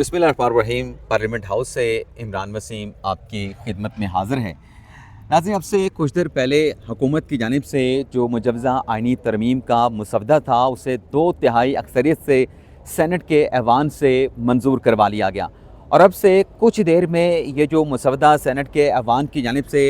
बिस्मिल्लाहिर्रहमानिर्रहीम। Parliament house से इमरान वसीम आपकी खिदमत में हाज़िर है। नाज़रीन, अब से कुछ देर पहले हुकूमत की जानिब से जो मुजवज़ा आइनी तरमीम का मुसवदा था उसे 2/3 अक्सरियत से सेनेट के ऐवान से मंजूर करवा लिया गया और अब से कुछ देर में ये जो मुसवदा सेनेट के ऐवान की जानिब से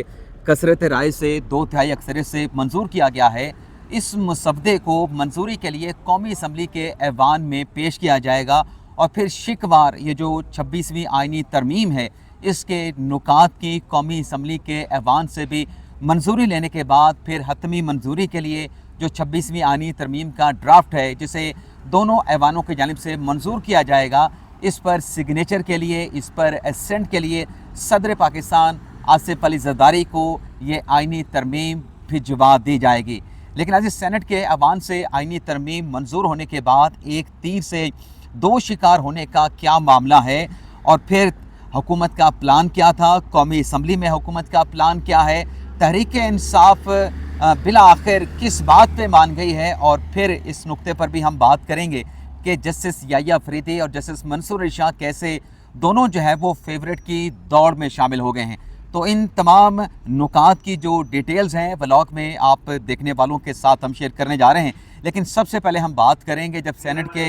कसरत राय से 2/3 अक्सरियत से मंजूर किया गया है, इस मुसवदे को मंजूरी के लिए कौमी असम्बली के ऐवान में पेश किया जाएगा और फिर शिकवार ये जो 26वीं आइनी तरमीम है इसके नुकात की कौमी असम्बली के ऐवान से भी मंजूरी लेने के बाद फिर हतमी मंजूरी के लिए जो 26वीं आइनी तरमीम का ड्राफ्ट है जिसे दोनों ऐवानों की जानिब से मंजूर किया जाएगा, इस पर सिग्नेचर के लिए, इस पर एसेंट के लिए सदर पाकिस्तान आसिफ अली जरदारी को ये आइनी तरमीम भिजवा दी जाएगी। लेकिन आज सेनेट के ऐवान से आइनी तरमीम मंजूर होने के बाद एक तीर से दो शिकार होने का क्या मामला है और फिर हुकूमत का प्लान क्या था, कौमी असम्बली में हुकूमत का प्लान क्या है, तहरीक इंसाफ बिला आखिर किस बात पे मान गई है, और फिर इस नुक्ते पर भी हम बात करेंगे कि जस्टिस याहिया अफरीदी और जस्टिस मंसूर अली शाह कैसे दोनों जो है वो फेवरेट की दौड़ में शामिल हो गए हैं। तो इन तमाम नुकात की जो डिटेल्स हैं व्लॉग में आप देखने वालों के साथ हम शेयर करने जा रहे हैं। लेकिन सबसे पहले हम बात करेंगे जब सेनेट के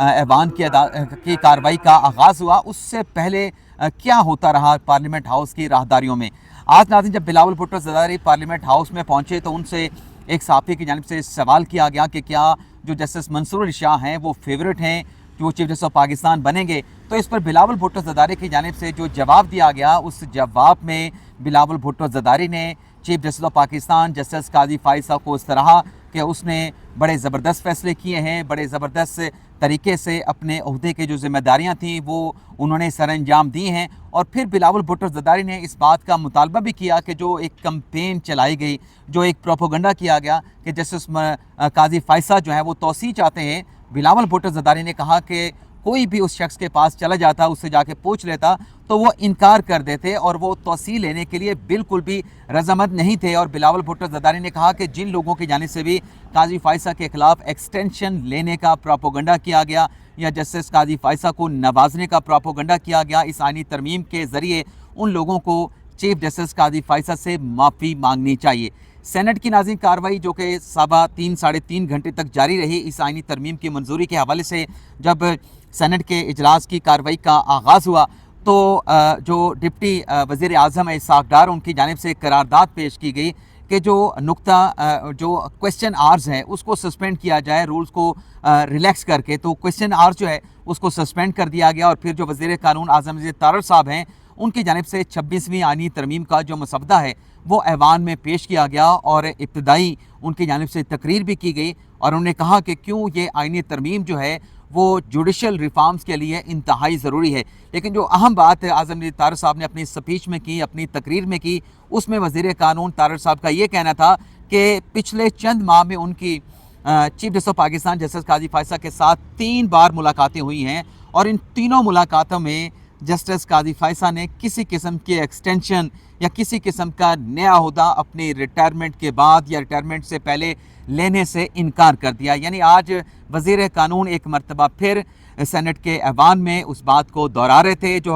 ऐवान की कार्रवाई का आगाज़ हुआ उससे पहले क्या होता रहा पार्लियामेंट हाउस की राहदारियों में। आज नाज़रीन जब बिलावल भुट्टो ज़रदारी पार्लियामेंट हाउस में पहुंचे तो उनसे एक सहाफ़ी की जानिब से सवाल किया गया कि क्या जो जस्टिस मंसूर अली शाह हैं वो फेवरेट हैं कि वो चीफ जस्टिस ऑफ पाकिस्तान बनेंगे। तो इस पर बिलावल भुट्टो ज़रदारी की जानिब से जो जवाब दिया गया उस जवाब में बिलावल भुट्टो ज़रदारी ने chief justice of Pakistan justice Qazi Faez साहब को इस तरह कि उसने बड़े ज़बरदस्त फ़ैसले किए हैं, बड़े ज़बरदस्त तरीके से अपने ओहदे की जो जिम्मेदारियाँ थी वो उन्होंने सर अंजाम दी हैं। और फिर बिलावल भुट्टो ज़रदारी ने इस बात का मुतालबा भी किया कि जो एक कैंपेन चलाई गई, जो एक प्रोपोगंडा किया गया कि जस्टिस काजी फाइज साहब जो है वो तोसी चाहते हैं। बिलावल भुट्टो ज़रदारी ने कहा कि कोई भी उस शख्स के पास चला जाता, उससे जाके पूछ लेता तो वो इनकार कर देते और वो तोसी लेने के लिए बिल्कुल भी रजामंद नहीं थे। और बिलावल भुट्टो ज़रदारी ने कहा कि जिन लोगों की जानिब से भी काजी फाइसा के खिलाफ एक्सटेंशन लेने का प्रोपोगंडा किया गया या जस्टिस काजी फाइसा को नवाजने का प्रोपोगंडा किया गया, इस आइनी तरमीम के ज़रिए उन लोगों को चीफ जस्टिस काजी फाइसा से माफ़ी मांगनी चाहिए। सेनेट की नाज़रीन कार्रवाई जो कि 3.5 घंटे तक जारी रही, इस आइनी तरमीम की मंजूरी के हवाले से जब सेनेट के इजलास की कार्रवाई का आगाज़ हुआ तो जो डिप्टी वज़ीर आज़म इसहाक़ डार उनकी जानिब से करारदाद पेश की गई कि जो नुक्ता जो क्वेश्चन आवर्स है उसको सस्पेंड किया जाए, रूल्स को रिलैक्स करके। तो क्वेश्चन आवर्स जो है उसको सस्पेंड कर दिया गया और फिर जो वज़ीर कानून आज़म तारड़ साहब हैं उनकी जानिब से 26वीं आइनी तरमीम का जो मसवदा है वो ऐवान में पेश किया गया और इब्तदाई उनकी जानिब से तकरीर भी की गई और उन्होंने कहा कि क्यों ये आइनी तरमीम जो है वो जुडिशल रिफॉर्म्स के लिए इंतहाई ज़रूरी है। लेकिन जो अहम बात है आज़म तारड़ साहब ने अपनी स्पीच में की, अपनी तकरीर में की, उसमें वज़ीर कानून तारड़ साहब का ये कहना था कि पिछले चंद माह में उनकी chief justice of Pakistan justice Qazi Faez के साथ 3 बार मुलाकातें हुई हैं और इन तीनों मुलाकातों में जस्टिस काजी फाइसा ने किसी किस्म के एक्सटेंशन या किसी किस्म का नया ओहदा अपनी रिटायरमेंट के बाद या रिटायरमेंट से पहले लेने से इनकार कर दिया। यानी आज वज़ीर कानून एक मरतबा फिर सेनेट के ऐवान में उस बात को दोहरा रहे थे जो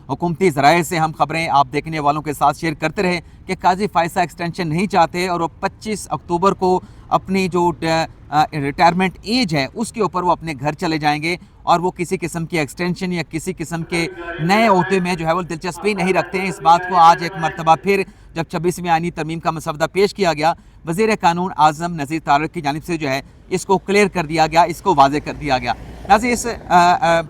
हुकूमती ज़राए से हम खबरें आप देखने वालों के साथ शेयर करते रहे कि काजी फाइसा एक्सटेंशन नहीं चाहते और वो 25 अक्टूबर को अपनी जो रिटायरमेंट एज है उसके ऊपर वो अपने घर चले जाएंगे और वो किसी किस्म की एक्सटेंशन या किसी किस्म के नए ओहदे में जो है वो दिलचस्पी नहीं रखते हैं। इस बात को आज एक मरतबा फिर जब 26वीं आइनी तरमीम का मसवदा पेश किया गया, वज़ीर कानून आज़म नज़ीर तारड़ की जानिब से जो है इसको क्लियर कर दिया गया, इसको वाज़े कर दिया गया। नाज़रीन इस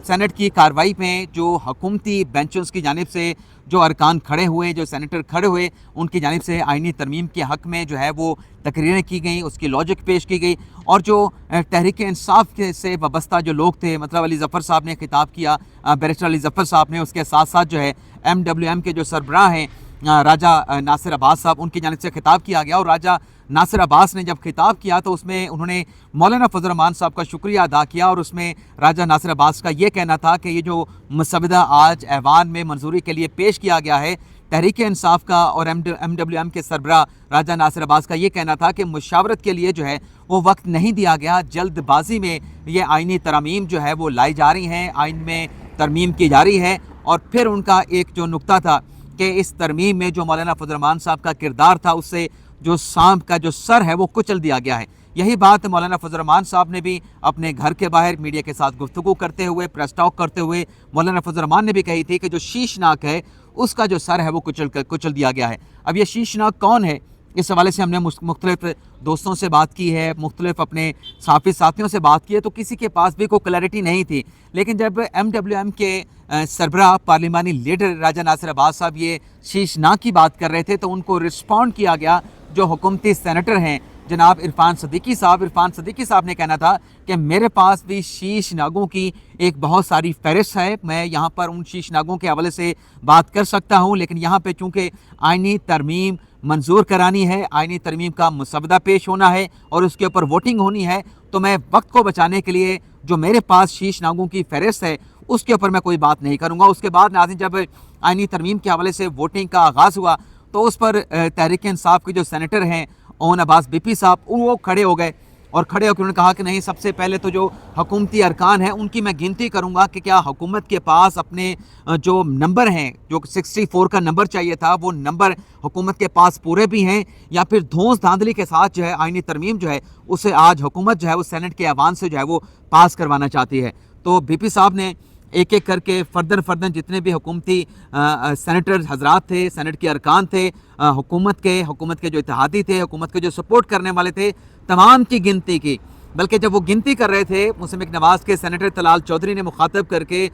सेनेट की कार्रवाई में जो हुकूमती बेंचों की जानिब से जो अरकान खड़े हुए, जो सेनेटर खड़े हुए, उनकी जानिब से आइनी तरमीम के हक़ में जो है वो तकरीरें की गई, उसकी लॉजिक पेश की गई और जो तहरीक इंसाफ से वाबस्ता जो लोग थे, मतलब अली ज़फ़र साहब ने खिताब किया, बैरिस्टर अली ज़फ़र साहब ने, उसके साथ साथ जो है MWM के जो सरबराह हैं राजा नासिर अब्बास साहब, उनकी जानिब से खिताब किया गया और राजा नासिर अब्बास ने जब खिताब किया तो उसमें उन्होंने मौलाना फजल रहमान साहब का शुक्रिया अदा किया और उसमें राजा नासिर अब्बास का ये कहना था कि ये जो मसवदा आज ऐवान में मंजूरी के लिए पेश किया गया है तहरीक इंसाफ का और MWM के सरबराह राजा नासिर अब्बास का ये कहना था कि मुशावरत के लिए जो है वो वक्त नहीं दिया गया, जल्दबाजी में ये आइनी तरमीम जो है वो लाई जा रही हैं, आइन में तरमीम की जा रही है। और फिर उनका एक जो नुक्ता था कि इस तरमीम में जो मौलाना फजल रहमान साहब का किरदार था, उससे जो सांप का जो सर है वो कुचल दिया गया है। यही बात मौलाना फजल रहमान साहब ने भी अपने घर के बाहर मीडिया के साथ गुफ्तगू करते हुए, प्रेस टॉक करते हुए मौलाना फजल रहमान ने भी कही थी कि जो शीशनाक है उसका जो सर है वो कुचल दिया गया है। अब ये शीशनाक कौन है, इस हवाले से हमने मुख्तलिफ दोस्तों से बात की है, मुख्तलिफ अपने साफी साथियों से बात की है, तो किसी के पास भी कोई क्लैरिटी नहीं थी। लेकिन जब MWM के सरबराह पार्लिमानी लीडर राजा नासिर अब्बास साहब ये शीशनाक की बात कर रहे थे तो उनको रिस्पॉन्ड किया गया जो हुकूमती सेनेटर हैं जनाब इरफान सदीकी साहब ने कहना था कि मेरे पास भी शीशनागों की एक बहुत सारी फहरिस्त है, मैं यहाँ पर उन शीशनागों के हवाले से बात कर सकता हूँ, लेकिन यहाँ पे चूँकि आइनी तरमीम मंजूर करानी है, आइनी तरमीम का मुसवदा पेश होना है और उसके ऊपर वोटिंग होनी है, तो मैं वक्त को बचाने के लिए जो मेरे पास शीशनागों की फहरिस्त है उसके ऊपर मैं कोई बात नहीं करूँगा। उसके बाद नाज़रीन जब आइनी तरमीम के हवाले से वोटिंग का आगाज़ हुआ तो उस पर तहरीक इंसाफ के जो सेनेटर हैं ओन अब्बास बिपी साहब, वो खड़े हो गए और खड़े होकर उन्होंने कहा कि नहीं, सबसे पहले तो जो हुकूमती अरकान हैं उनकी मैं गिनती करूंगा कि क्या हुकूमत के पास अपने जो नंबर हैं, जो 64 का नंबर चाहिए था, वो नंबर हुकूमत के पास पूरे भी हैं या फिर धौंस धांधली के साथ जो है आइनी तरमीम जो है उसे आज हुकूमत जो है वो सेनेट के ऐवान से जो है वो पास करवाना चाहती है। तो बिपी साहब ने एक एक करके फर्दन जितने भी हुकूमती सेनेटर हजरात थे, सेनेट के अरकान थे, हुकूमत के जो इत्तेहादी थे, हुकूमत के जो सपोर्ट करने वाले थे, तमाम की गिनती की। बल्कि जब वो गिनती कर रहे थे, मुस्लिम लीग नवाज़ के सेनेटर तलाल चौधरी ने मुखातब करके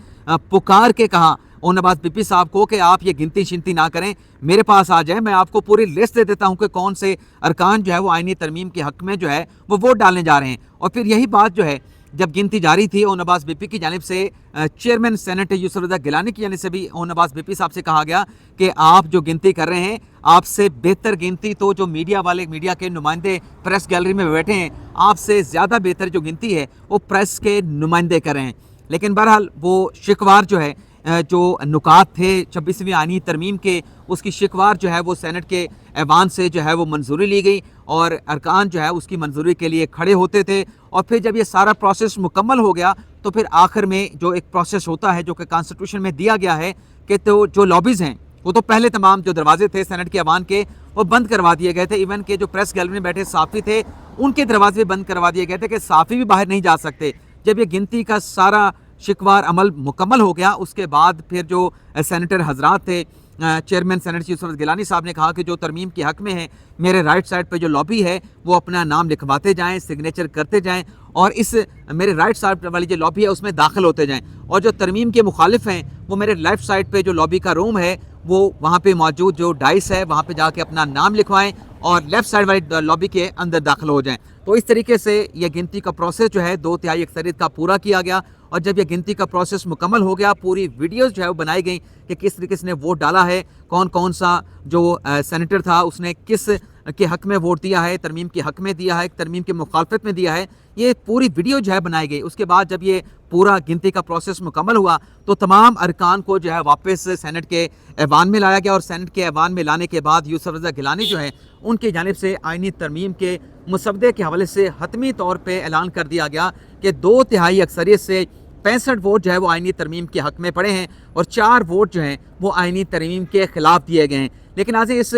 पुकार के कहा ओन अब्बास बिपी साहब को कि आप ये गिनती शिनती ना करें, मेरे पास आ जाए, मैं आपको पूरी लिस्ट दे देता हूँ कि कौन से अरकान जो है वो आइनी तरमीम के हक़ में जो है वो वोट डालने जा रहे हैं। और फिर यही बात जो है जब गिनती जारी थी ओन अब्बास बिपी की जानिब से चेयरमैन सेनेट यूसुफ रज़ा गिलानी की जानिब से भी ओन अब्बास बिपी साहब से कहा गया कि आप जो गिनती कर रहे हैं, आपसे बेहतर गिनती तो जो मीडिया के नुमाइंदे प्रेस गैलरी में बैठे हैं, आपसे ज़्यादा बेहतर जो गिनती है वो प्रेस के नुमाइंदे कर रहे हैं। लेकिन बहरहाल वो शिकवार जो है, जो नुकात थे 26वीं आइनी तरमीम के, उसकी शिकवार जो है वो सेनेट के ऐवान से जो है वो मंजूरी ली गई और अरकान जो है उसकी मंजूरी के लिए खड़े होते थे। और फिर जब ये सारा प्रोसेस मुकम्मल हो गया तो फिर आखिर में जो एक प्रोसेस होता है जो कि कॉन्स्टिट्यूशन में दिया गया है कि तो जो लॉबीज़ हैं वो तो पहले तमाम जो दरवाजे थे सेनेट के ऐवान के वो बंद करवा दिए गए थे। इवन के जो प्रेस गैलरी में बैठे साफ़ी थे उनके दरवाजे भी बंद करवा दिए गए थे कि साफ़ी भी बाहर नहीं जा सकते। जब ये गिनती का सारा शिकवार अमल मुकम्मल हो गया उसके बाद फिर जो सेनेटर हजरात थे, चेयरमैन सेनेट यूसुफ गिलानी साहब ने कहा कि जो तरमीम के हक़ में है, मेरे राइट साइड पे जो लॉबी है वो अपना नाम लिखवाते जाएं, सिग्नेचर करते जाएं और इस मेरे राइट साइड वाली जो लॉबी है उसमें दाखिल होते जाएं। और जो तरमीम के मुखालिफ हैं वो मेरे लेफ़्ट साइड पे जो लॉबी का रूम है वो वहाँ पे मौजूद जो डाइस है वहाँ पे जाके अपना नाम लिखवाएं और लेफ़्ट साइड वाली लॉबी के अंदर दाखिल हो जाएं। तो इस तरीके से यह गिनती का प्रोसेस जो है 2/3 अक्सरियत का पूरा किया गया। और जब यह गिनती का प्रोसेस मुकम्मल हो गया, पूरी वीडियोस जो है वो बनाई गई कि किस तरीके से वोट डाला है, कौन कौन सा जो सेनेटर था उसने किस के हक़ में वोट दिया है, तरमीम के हक़ में दिया है, तरमीम की मुखालफत में दिया है, ये पूरी वीडियो जो है बनाई गई। उसके बाद जब ये पूरा गिनती का प्रोसेस मुकम्मल हुआ तो तमाम अरकान को जो है वापस सेनेट के ऐवान में लाया गया और सेनेट के ऐवान में लाने के बाद यूसुफ रज़ा गिलानी जो है उनकी जानिब से आइनी तरमीम के मुसवदे के हवाले से हतमी तौर पर ऐलान कर दिया गया कि 2/3 अक्सरियत से 65 वोट जो है वो आइनी तरमीम के हक़ में पड़े हैं और 4 वोट जो हैं वो आइनी तरमीम के ख़िलाफ़ दिए गए हैं। लेकिन आज इस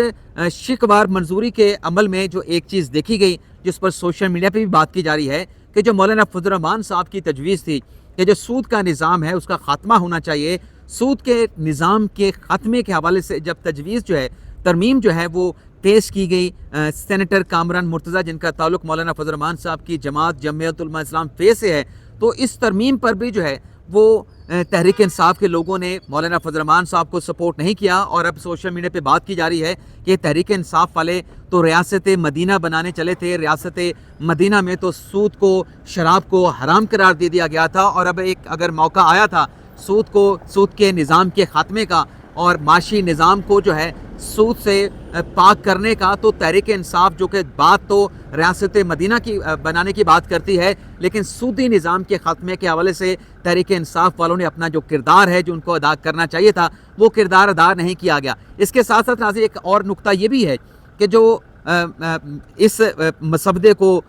शिकवार मंजूरी के अमल में जो एक चीज़ देखी गई जिस पर सोशल मीडिया पे भी बात की जा रही है कि जो मौलाना फजल रहमान साहब की तजवीज़ थी कि जो सूद का निज़ाम है उसका ख़ात्मा होना चाहिए, सूद के निज़ाम के ख़ात्मे के हवाले से जब तजवीज़ जो है, तरमीम जो है वो पेश की गई सेनेटर कामरान मुर्तज़ा जिनका ताल्लुक़ मौलाना फजल रहमान साहब की जमात जमीयत उलमा इस्लाम फे से है, तो इस तरमीम पर भी जो है वो तहरीक इंसाफ के लोगों ने मौलाना फजल रहमान साहब को सपोर्ट नहीं किया। और अब सोशल मीडिया पे बात की जा रही है कि तहरीक इंसाफ वाले तो रियासत मदीना बनाने चले थे, रियासत मदीना में तो सूद को, शराब को हराम करार दे दिया गया था और अब एक अगर मौका आया था सूद के निज़ाम के ख़ात्मे का और माशी निज़ाम को जो है सूद से पाक करने का, तो तहरीक इंसाफ जो कि बात तो रियासत मदीना की बनाने की बात करती है, लेकिन सूदी निज़ाम के ख़ात्मे के हवाले से तहरीक इंसाफ वालों ने अपना जो किरदार है जो उनको अदा करना चाहिए था वो किरदार अदा नहीं किया गया। इसके साथ साथ नाज़रीन एक और नुक्ता ये भी है कि जो इस मसवदे को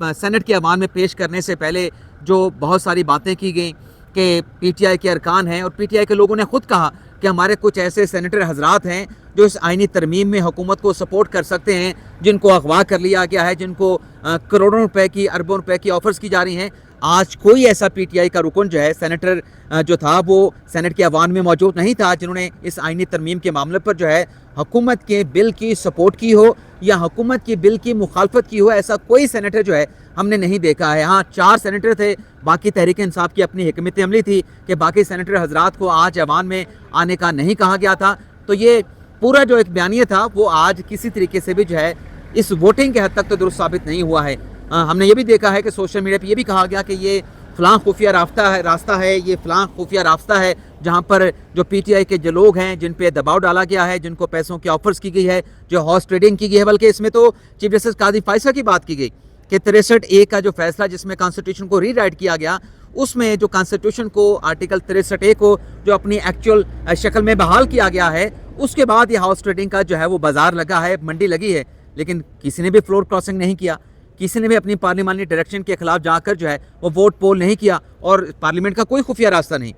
सेनेट के ऐवान में पेश करने से पहले जो बहुत सारी बातें की गई कि पीटीआई के अरकान हैं और पीटीआई के लोगों ने खुद कहा कि हमारे कुछ ऐसे सेनेटर हजरात हैं जो इस आइनी तरमीम में हुकूमत को सपोर्ट कर सकते हैं, जिनको अगवा कर लिया गया है, जिनको करोड़ों रुपए की, अरबों रुपए की ऑफर्स की जा रही हैं। आज कोई ऐसा पीटीआई का रुकन जो है, सेनेटर जो था, वो सेनेट के अवान में मौजूद नहीं था जिन्होंने इस आइनी तरमीम के मामले पर जो है हुकूमत के बिल की सपोर्ट की हो या हुकूमत की बिल की मुखालफत की हो। ऐसा कोई सेनेटर जो है हमने नहीं देखा है। हाँ, 4 सेनेटर थे, बाकी तहरीक इंसाफ की अपनी हिकमत अमली थी कि बाकी सेनेटर हजरात को आज ऐवान में आने का नहीं कहा गया था। तो ये पूरा जो एक बयानिया था वो आज किसी तरीके से भी जो है इस वोटिंग के हद तक तो दुरुस्त साबित नहीं हुआ है। हमने ये भी देखा है कि सोशल मीडिया पे ये भी कहा गया कि ये फ़लाँ खुफिया रास्ता है, ये फ़लाँ खुफिया रास्ता है जहाँ पर जो पीटीआई के जो लोग हैं जिन पे दबाव डाला गया है, जिनको पैसों की ऑफर्स की गई है, जो हॉर्स ट्रेडिंग की गई है। बल्कि इसमें तो चीफ जस्टिस काजी फायसा की बात की गई कि 63A का जो फैसला जिसमें कॉन्स्टिट्यूशन को रीराइट किया गया, उसमें जो कॉन्स्टिट्यूशन को आर्टिकल 63A को जो अपनी एक्चुअल शक्ल में बहाल किया गया है, उसके बाद ये हाउस ट्रेडिंग का जो है वो बाजार लगा है, मंडी लगी है। लेकिन किसी ने भी फ्लोर क्रॉसिंग नहीं किया, किसी ने भी अपनी पार्लिमानी डायरेक्शन के खिलाफ जाकर जो है वो वोट पोल नहीं किया। और पार्लियामेंट का कोई खुफिया रास्ता नहीं,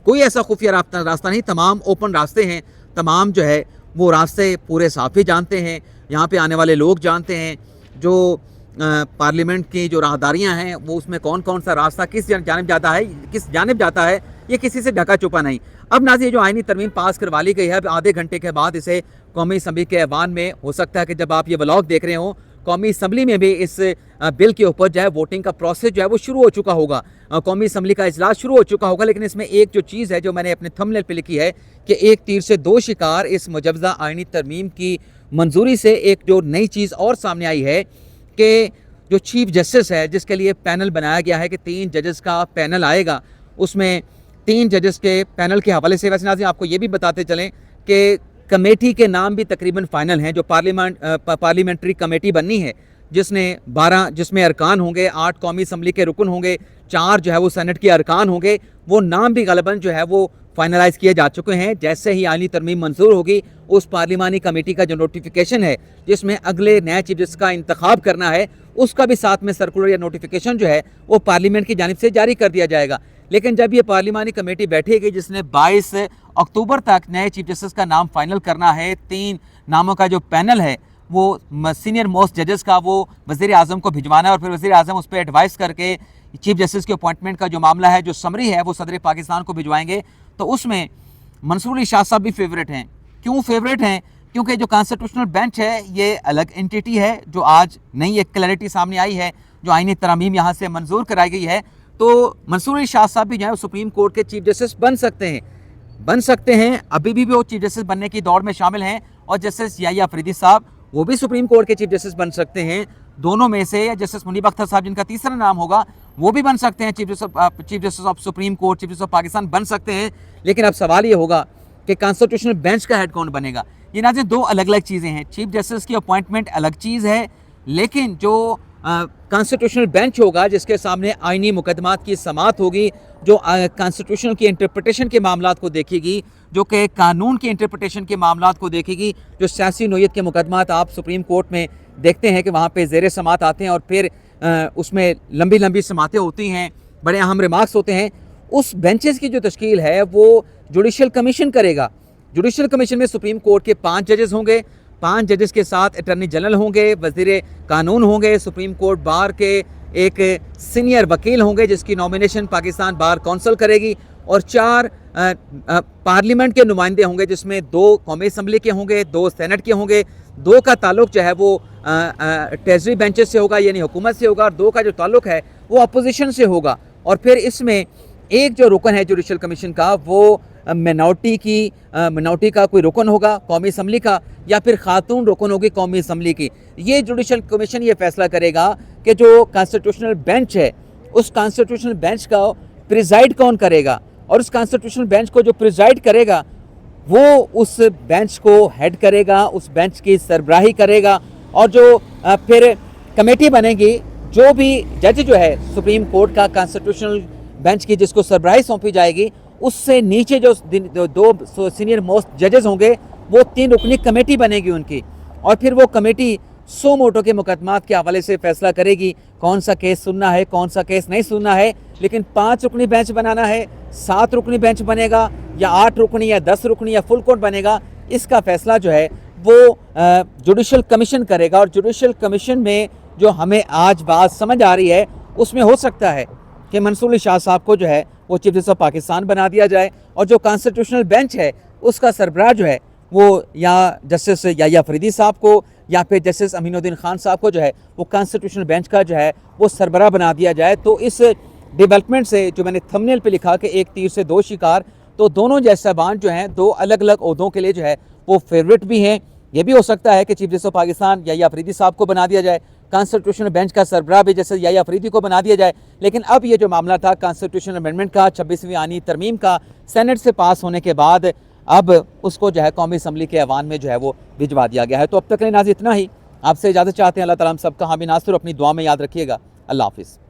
कोई ऐसा खुफिया रास्ता नहीं, तमाम ओपन रास्ते हैं। तमाम जो है वो रास्ते पूरे साफ़ी जानते हैं, यहाँ पे आने वाले लोग जानते हैं। जो पार्लियामेंट की जो राहदारियाँ हैं वो उसमें कौन कौन सा रास्ता किस जानिब जाता है, ये किसी से ढका छुपा नहीं। अब नाज़रीन, जो आइनी तरमीम पास करवा ली गई है, अब आधे घंटे के बाद इसे कौमी असम्बली के ऐवान में, हो सकता है कि जब आप ये व्लॉग देख रहे हो, कौमी असम्बली में भी इस बिल के ऊपर जो है वोटिंग का प्रोसेस जो है वो शुरू हो चुका होगा। कौमी असम्बली का इजलास शुरू हो चुका होगा। लेकिन इसमें एक जो चीज़ है जो मैंने अपने थंबनेल पे लिखी है कि एक तीर से 2 शिकार, इस मुजवजा आइनी तरमीम की मंजूरी से एक जो नई चीज़ और सामने आई है कि जो चीफ जस्टिस है, जिसके लिए पैनल बनाया गया है कि 3 जजेस का पैनल आएगा, उसमें 3 जजेस के पैनल के हवाले से वैसे नाज़रीन आपको ये भी बताते चलें कि कमेटी के नाम भी तकरीबन फ़ाइनल हैं। जो पार्लियामेंट्री कमेटी बननी है, जिसमें अरकान होंगे, 8 कौमी असम्बली के रुकन होंगे, 4 जो है वो सेनेट के अरकान होंगे, वो नाम भी ग़ालिबन जो है वो फाइनलाइज़ किए जा चुके हैं। जैसे ही आइनी तरमीम मंजूर होगी, उस पार्लिमानी कमेटी का जो नोटिफिकेशन है जिसमें अगले नए चीफ जस्टिस का इंतखाब करना है, उसका भी साथ में सर्कुलर या नोटिफिकेशन जो है वो पार्लियामेंट की जानिब से जारी कर दिया जाएगा। लेकिन जब ये पार्लिमानी कमेटी बैठेगी जिसने 22 अक्टूबर तक नए चीफ जस्टिस का नाम फाइनल करना है, 3 नामों का जो पैनल है वो सीनियर मोस्ट जजेस का वो वज़ीर आज़म को भिजवाना है और फिर वज़ीर आज़म उस पर एडवाइस करके चीफ जस्टिस के अपॉइंटमेंट का जो मामला है, जो समरी है, वो सदर पाकिस्तान को भिजवाएंगे। तो उसमें मंसूर अली शाह साहब भी फेवरेट हैं। क्यों फेवरेट हैं? क्योंकि जो कॉन्स्टिट्यूशनल बेंच है ये अलग एंटिटी है, जो आज नई एक क्लैरिटी सामने आई है, जो आइनी तरमीम यहाँ से मंजूर कराई गई है। तो मंसूर अली शाह साहब भी जो है सुप्रीम कोर्ट के चीफ जस्टिस बन सकते हैं। अभी भी वो चीफ जस्टिस बनने की दौड़ में शामिल हैं। और जस्टिस याहिया अफरीदी साहब, वो भी सुप्रीम कोर्ट के चीफ जस्टिस बन सकते हैं। दोनों में से या जस्टिस मुनीब अख्तर साहब, जिनका तीसरा नाम होगा, वो भी बन सकते हैं chief justice of supreme court, chief justice of Pakistan बन सकते हैं। लेकिन अब सवाल ये होगा कि कॉन्स्टिट्यूशनल बेंच का हेड कौन बनेगा। ये नाज़रीन 2 अलग अलग चीज़ें हैं। चीफ जस्टिस की अपॉइंटमेंट अलग चीज़ है, लेकिन जो कॉन्स्टिट्यूशनल बेंच होगा जिसके सामने आइनी मुकदमात की समाअत होगी, जो कॉन्स्टिट्यूशन की इंटरप्रिटेशन के मामलात को देखेगी, जो कि कानून की इंटरप्रिटेशन के मामलात को देखेगी, जो सियासी नोयत के मुकदमात आप सुप्रीम कोर्ट में देखते हैं कि वहाँ पे ज़ेर समाअत आते हैं और फिर उसमें लंबी लंबी समातें होती हैं, बड़े अहम रिमार्क्स होते हैं। उस बेंचेस की जो तश्कील है वो जुडिशल कमीशन करेगा। जुडिशल कमीशन में सुप्रीम कोर्ट के 5 जजेस होंगे, 5 जजेस के साथ अटर्नी जनरल होंगे, वज़ीर कानून होंगे, सुप्रीम कोर्ट बार के एक सीनियर वकील होंगे जिसकी नॉमिनेशन पाकिस्तान बार कौंसिल करेगी, और 4 पार्लियामेंट के नुमाइंदे होंगे जिसमें 2 कौमी असम्बली के होंगे, 2 सेनेट के होंगे, 2 का ताल्लुक जो है वो ट्रेजरी बेंचेस से होगा यानी हुकूमत से होगा, और 2 का जो ताल्लुक है वो अपोजिशन से होगा। और फिर इसमें एक जो रुकन है जुडिशल कमीशन का, वो मिनॉरिटी का कोई रुकन होगा कौमी असम्बली का, या फिर खातून रुकन होगी कौमी असम्बली की। ये जुडिशल कमीशन ये फैसला करेगा कि जो कॉन्स्टिट्यूशनल बेंच है, उस कॉन्स्टिट्यूशनल बेंच का प्रिजाइड कौन करेगा, और उस कॉन्स्टिट्यूशनल बेंच को जो प्रिजाइड करेगा वो उस बेंच को हेड करेगा, उस बेंच की सरबराही करेगा। और जो फिर कमेटी बनेगी, जो भी जज जो है सुप्रीम कोर्ट का कॉन्स्टिट्यूशनल बेंच की जिसको सरबराही सौंपी जाएगी, उससे नीचे जो 2 सीनियर मोस्ट जजेस होंगे, वो 3 रुकनी कमेटी बनेगी उनकी। और फिर वो कमेटी 100 मोटों के मुकदमात के हवाले से फैसला करेगी कौन सा केस सुनना है, कौन सा केस नहीं सुनना है। लेकिन 5 रुकनी बेंच बनाना है, 7 रुकनी बेंच बनेगा या 8 रुकनी या 10 रुकनी या फुल कोर्ट बनेगा, इसका फैसला जो है वो जुडिशल कमीशन करेगा। और जुडिशल कमीशन में जो हमें आज बात समझ आ रही है उसमें हो सकता है कि मंसूर अली शाह साहब को जो है वो चीफ जस्टिस ऑफ पाकिस्तान बना दिया जाए और जो कॉन्स्टिट्यूशनल बेंच है उसका सरबराह जो है वो या जस्टिस याह्या फरीदी साहब को या फिर जस्टिस अमीनुद्दीन खान साहब को जो है वो कॉन्स्टिट्यूशनल बेंच का जो है वो सरबराह बना दिया जाए। तो इस डेवलपमेंट से जो मैंने थंबनेल पे लिखा कि एक तीर से दो शिकार, तो दोनों जज साहबान जो हैं दो अलग अलग ओहदों के लिए जो है वो फेवरेट भी हैं। ये भी हो सकता है कि chief justice of Pakistan Yahya Faridi साहब को बना दिया जाए, कॉन्स्टिट्यूशनल बेंच का सरबराह भी जैसे याह्या फरीदी को बना दिया जाए। लेकिन अब ये जो मामला था कॉन्स्टिट्यूशनल अमेंडमेंट का 26वीं आनी तरमीम का सेनेट से पास होने के बाद अब उसको जो है कौमी असम्बली के ऐवान में जो है वो भिजवा दिया गया है। तो अब तक के लिए नाज़रीन इतना ही, आपसे इजाज़त चाहते हैं। अल्लाह ताला हम सबका हामी नासिर, अपनी दुआ में याद रखिएगा। अल्लाह हाफिज़।